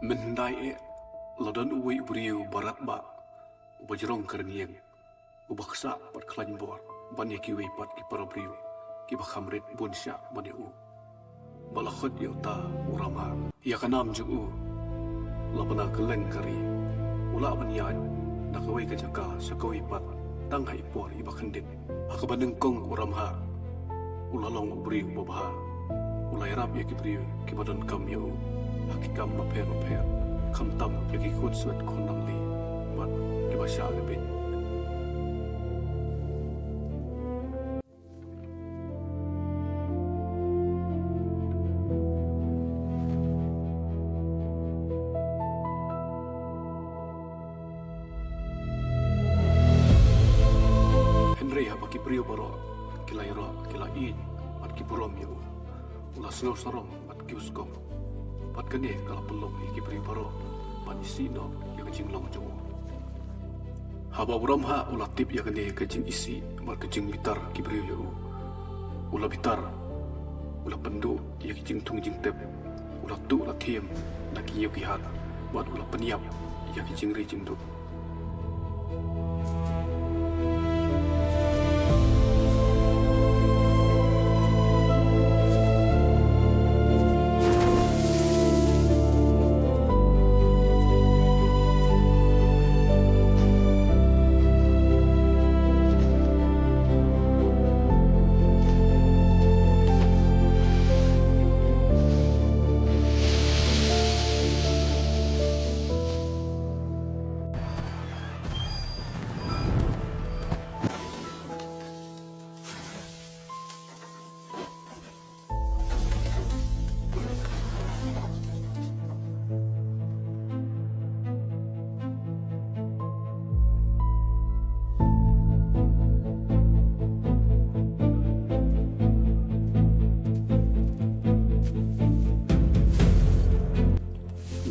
Mendai ladan uwi ubriu barat ba ubajrong kernieng ubaksa pat klanbor banya kiwi pat ki parabriu ki bakhamrit bunsya banya u balakhot yauta urama ya kanam ju u labana keleng kari ula banyad nakawai kajaka sakawi pat tanghai por ibakhandit hakabanengkong uramha ulalong ubriu babha ulai rap ya kibriu ki badan kam yau hakikam maper kham tam yaki khut suat khonang li bat ki basha lebin Henry habaki priyo baro kilai ro kilai bat ki burom yu ulah sno sarong bat ki uskom pat kene kala pelong ki priyo baro pat isi no yang jinglong jo haba buram ha ulah tip ya kene ke jing isi bat ke jing bitar ki priyo yu ulah bitar ulah pendu ya ki jing tung jing tep ulah tu ulah thiem na ki yu ki hat bat ulah peniap ya ki jing ri jing du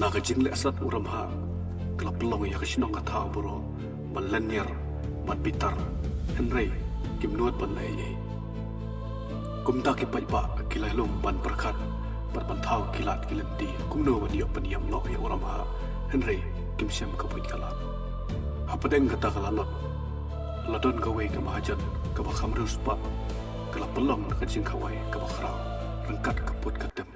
naga jingle asat uram ha kelap pelong ya kesinong kata bro malenyer mat bitar Henry kimnuat ban lai kumta ki pai ba kilai lum ban perkat ban thau kilat kilenti kumno ban yo paniam lo ya uram ha Henry kim siam ka puit kala hapadeng kata kala lot ladon gawe ka mahajan ka bakham ruspa kelap pelong ka jing kawai ka bakhra rengkat kaput katem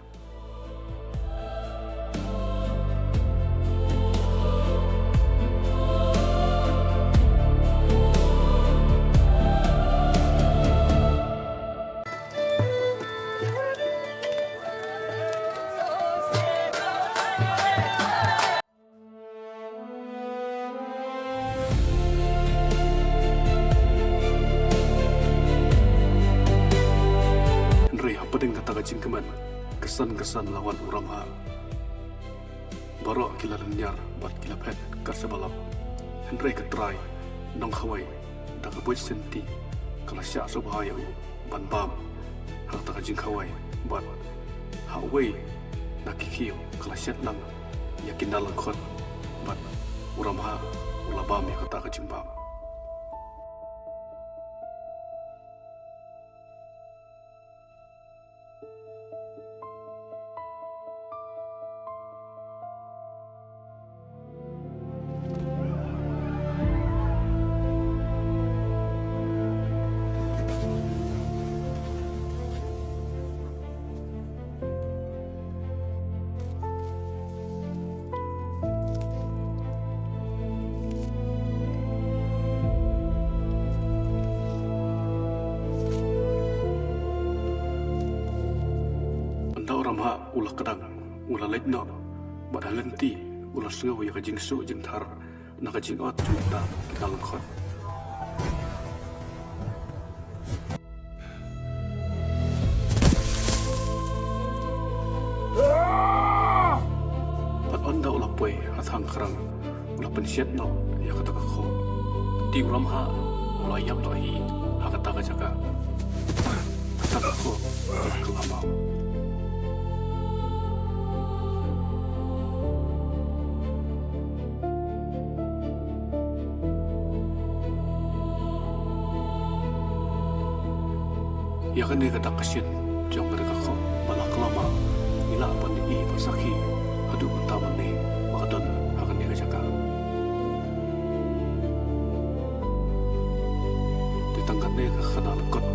pedeng kata kacing keman kesan-kesan lawan uram ha barok kila lenyar bat kila pet karsa balap Henry ketrai nong khawai dak boy senti kala sya so bahaya ban bam hak ta kacing khawai bat hawai nakikio kala syat nang yakin dalang khot bat uram ha ulabam ya kata kacing bam ramha ulah kadang ulah letno bad halenti ulah sengaw ya kajing su jing thar na kajing ot junta kita lengkot bad onda ulah poy hathang kerang ulah pensiat no ya kata kho ti ramha ulah yam to hi hakata ka jaga kata kho kelamau ya kan dia kata kesin jong mereka kau malah kelama ila apa ni pasaki aduh taman ni ne ka khanal kot